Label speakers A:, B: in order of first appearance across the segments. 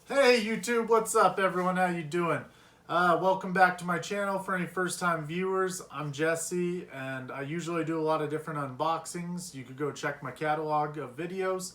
A: Hey YouTube, what's up everyone? How you doing? Welcome back to my channel. For any first time viewers, I'm Jesse and I usually do a lot of different unboxings. You could go check my catalog of videos,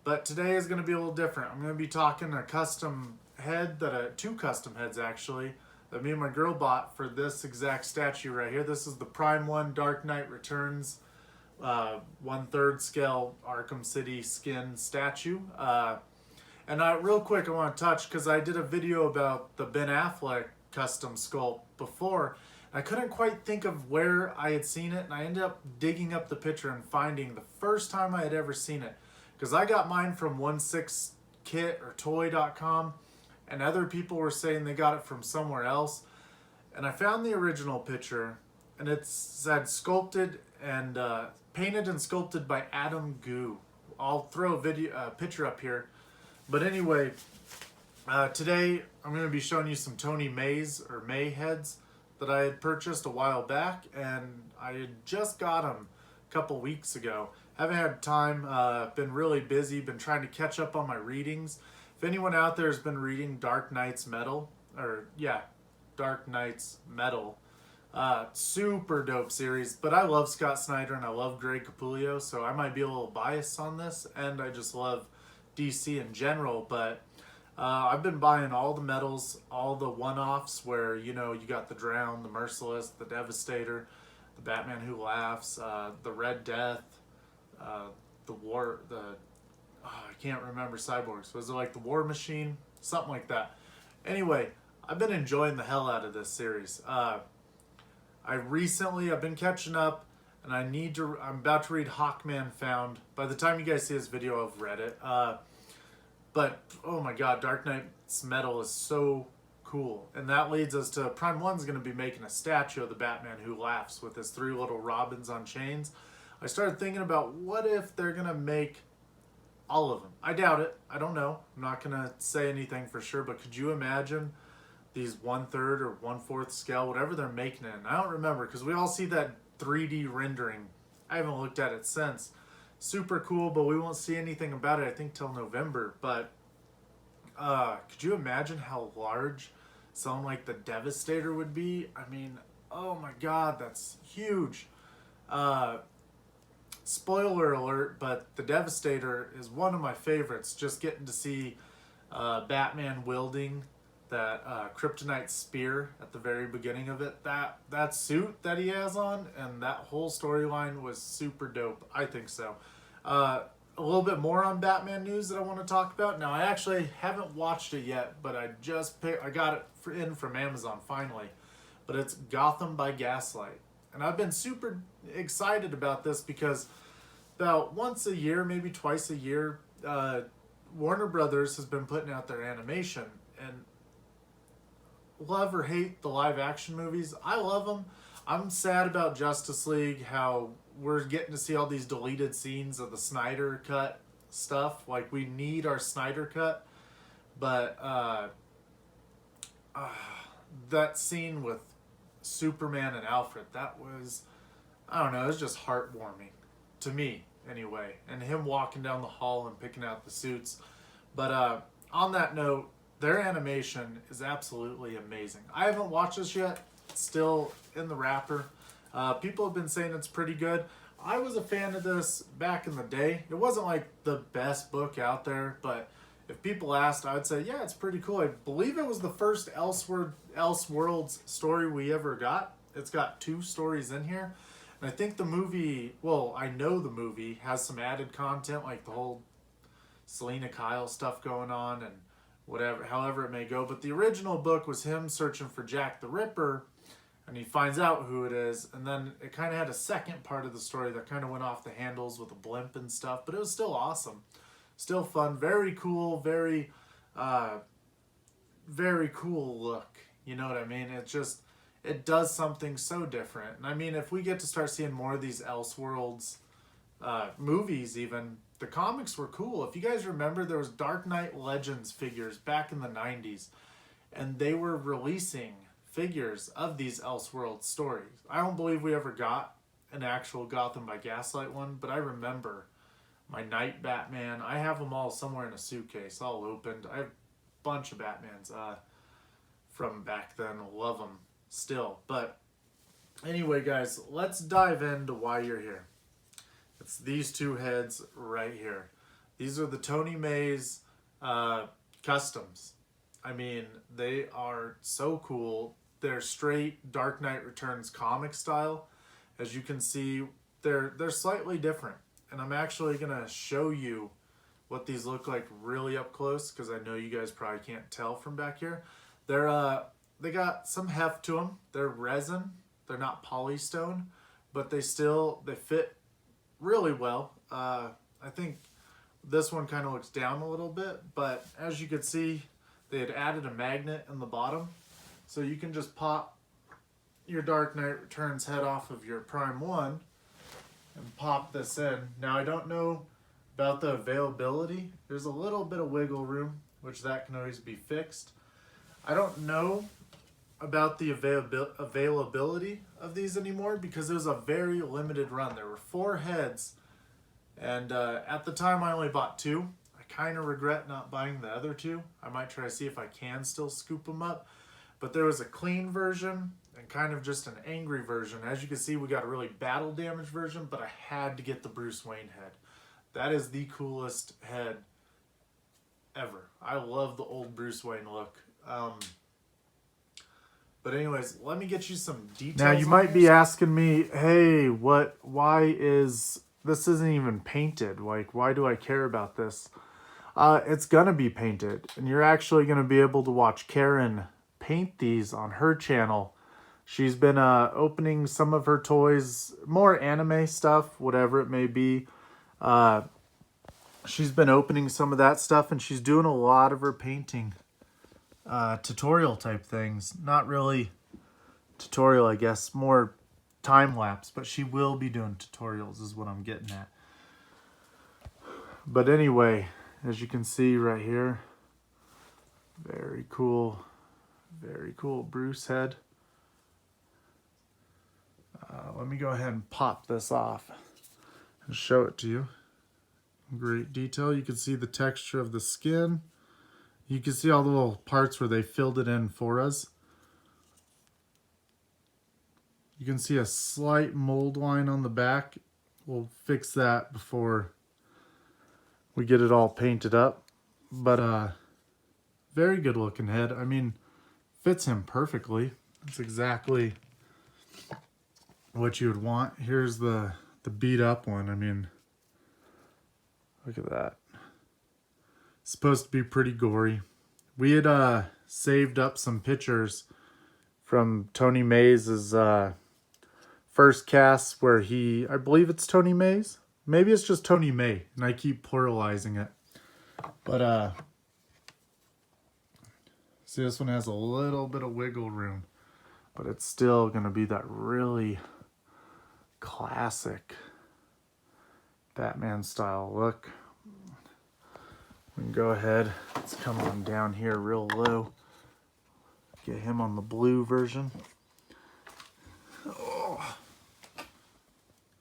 A: but today is going to be a little different. I'm going to be talking a custom head, two custom heads actually, that me and my girl bought for this exact statue right here. This is the Prime 1 Dark Knight Returns 1/3 scale Arkham City skin statue. Real quick, I want to touch because I did a video about the Ben Affleck custom sculpt before. I couldn't quite think of where I had seen it, and I ended up digging up the picture and finding the first time I had ever seen it. Because I got mine from 16kit or toy.com, and other people were saying they got it from somewhere else. And I found the original picture, and it said sculpted and painted and sculpted by Adam Goo. I'll throw a picture up here. But anyway, today I'm going to be showing you some Tony May heads that I had purchased a while back, and I had just got them a couple weeks ago. Haven't had time, been really busy, been trying to catch up on my readings. If anyone out there has been reading Dark Knight's Metal, super dope series. But I love Scott Snyder and I love Greg Capullo, so I might be a little biased on this, and I just love DC in general. But I've been buying all the medals, all the one-offs where, you know, you got the Drown, the Merciless, the Devastator, the Batman Who Laughs, the Red Death, I can't remember Cyborgs. Was it like the War Machine? Something like that. Anyway, I've been enjoying the hell out of this series. I've been catching up, and I'm about to read Hawkman Found. By the time you guys see this video, I've read it. But, oh my god, Dark Knight's Metal is so cool. And that leads us to Prime 1's going to be making a statue of the Batman Who Laughs with his 3 little robins on chains. I started thinking about what if they're going to make all of them. I doubt it. I don't know. I'm not going to say anything for sure, but could you imagine these 1/3 or 1/4 scale, whatever they're making it in? I don't remember because we all see that 3D rendering. I haven't looked at it since. Super cool, but we won't see anything about it, I think, till November. But could you imagine how large something like the Devastator would be? I mean, oh my god, that's huge. Spoiler alert, but the Devastator is one of my favorites. Just getting to see Batman wielding that kryptonite spear at the very beginning of it. That suit that he has on and that whole storyline was super dope. I think so. A little bit more on Batman news that I want to talk about. Now, I actually haven't watched it yet, but I got it in from Amazon finally. But it's Gotham by Gaslight. And I've been super excited about this because about once a year, maybe twice a year, Warner Brothers has been putting out their animation. And love or hate the live action movies, I love them. I'm sad about Justice League, how we're getting to see all these deleted scenes of the Snyder cut stuff. Like, we need our Snyder cut. But that scene with Superman and Alfred, that was, I don't know, it was just heartwarming. To me, anyway. And him walking down the hall and picking out the suits. But on that note, their animation is absolutely amazing. I haven't watched this yet. It's still in the wrapper. People have been saying it's pretty good. I was a fan of this back in the day. It wasn't like the best book out there, but if people asked, I would say, yeah, it's pretty cool. I believe it was the first Elseworlds story we ever got. It's got 2 stories in here. And I think the movie, well, I know the movie has some added content, like the whole Selena Kyle stuff going on and whatever, however it may go. But the original book was him searching for Jack the Ripper, and he finds out who it is. And then it kind of had a second part of the story that kind of went off the handles with a blimp and stuff, but it was still awesome. Still fun, very cool, very cool look. You know what I mean? It does something so different. And I mean, if we get to start seeing more of these Elseworlds movies even, the comics were cool. If you guys remember, there was Dark Knight Legends figures back in the 90s, and they were releasing figures of these Elseworlds stories. I don't believe we ever got an actual Gotham by Gaslight one, but I remember my Night Batman. I have them all somewhere in a suitcase, all opened. I have bunch of Batmans from back then. Love them still. But anyway, guys, let's dive into why you're here. It's these two heads right here. These are the Tony Mays customs. I mean, they are so cool. They're straight Dark Knight Returns comic style. As you can see, they're slightly different. And I'm actually going to show you what these look like really up close, because I know you guys probably can't tell from back here. They got some heft to them. They're resin. They're not polystone, but they fit really well. I think this one kind of looks down a little bit, but as you can see, they had added a magnet in the bottom, so you can just pop your Dark Knight Returns head off of your Prime 1 and pop this in. Now, I don't know about the availability. There's a little bit of wiggle room, which that can always be fixed. I don't know about the availability of these anymore, because it was a very limited run. There were 4 heads, and at the time I only bought 2. I kind of regret not buying the other 2. I might try to see if I can still scoop them up. But there was a clean version and kind of just an angry version. As you can see, we got a really battle damaged version, but I had to get the Bruce Wayne head. That is the coolest head ever. I love the old Bruce Wayne look. But anyways, let me get you some details. Now, you might be asking me, hey, why is this isn't even painted? Like, why do I care about this? It's gonna be painted, and you're actually gonna be able to watch Karen paint these on her channel. She's been opening some of her toys, more anime stuff, whatever it may be. She's been opening some of that stuff, and she's doing a lot of her painting tutorial type things. Not really tutorial, I guess, more time-lapse, but she will be doing tutorials is what I'm getting at. But anyway, as you can see right here, very cool Bruce head. Let me go ahead and pop this off and show it to you. Great detail. You can see the texture of the skin. You can see all the little parts where they filled it in for us. You can see a slight mold line on the back. We'll fix that before we get it all painted up. But very good looking head. I mean, fits him perfectly. It's exactly what you would want. Here's the beat up one. I mean, look at that. It's supposed to be pretty gory. We had saved up some pictures from Tony Mays' first cast where I believe it's Tony Mays. Maybe it's just Tony May, and I keep pluralizing it. But see, this one has a little bit of wiggle room, but it's still gonna be that really classic Batman style look. We can go ahead, let's come on down here real low. Get him on the blue version. Oh,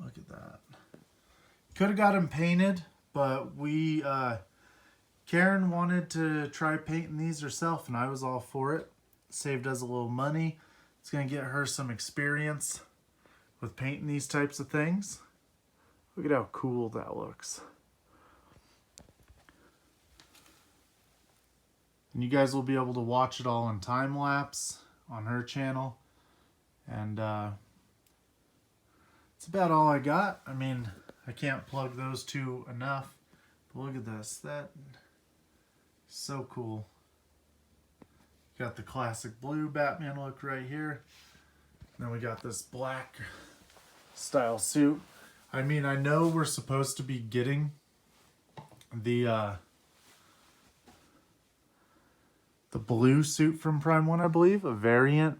A: look at that. Could have got him painted, but Karen wanted to try painting these herself, and I was all for it. Saved us a little money. It's going to get her some experience with painting these types of things. Look at how cool that looks. And you guys will be able to watch it all in time lapse on her channel. And it's about all I got. I mean, I can't plug those 2 enough. But look at this. That is so cool. Got the classic blue Batman look right here. And then we got this black style suit. I mean, I know we're supposed to be getting the blue suit from Prime 1, I believe, a variant.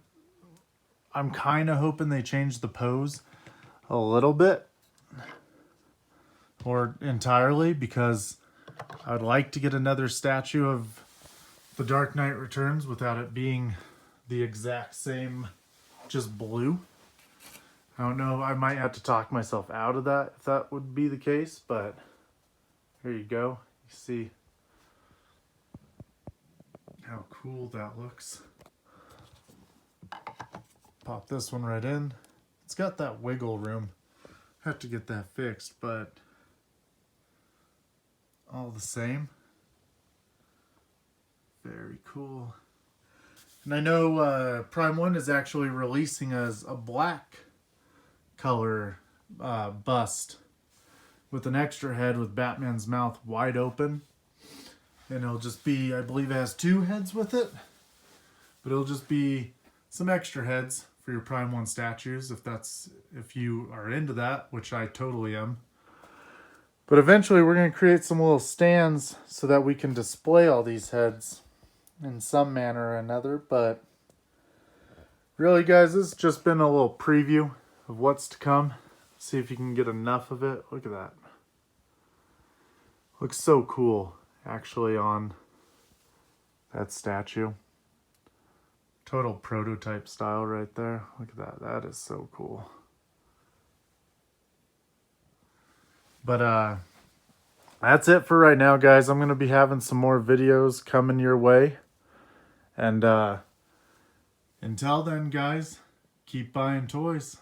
A: I'm kind of hoping they change the pose a little bit or entirely, because I'd like to get another statue of the Dark Knight Returns without it being the exact same, just blue. I don't know, I might have to talk myself out of that if that would be the case, but here you go. You see how cool that looks. Pop this one right in. It's got that wiggle room. Have to get that fixed, but all the same, very cool. And I know Prime 1 is actually releasing as a black color bust with an extra head with Batman's mouth wide open. And it'll just be, I believe it has 2 heads with it, but it'll just be some extra heads for your Prime 1 statues if you are into that, which I totally am. But eventually we're going to create some little stands so that we can display all these heads in some manner or another. But really, guys, this has just been a little preview of what's to come. See if you can get enough of it. Look at that. Looks so cool, actually, on that statue. Total prototype style right there. Look at that. That is so cool. But that's it for right now, guys. I'm going to be having some more videos coming your way. And until then, guys, keep buying toys.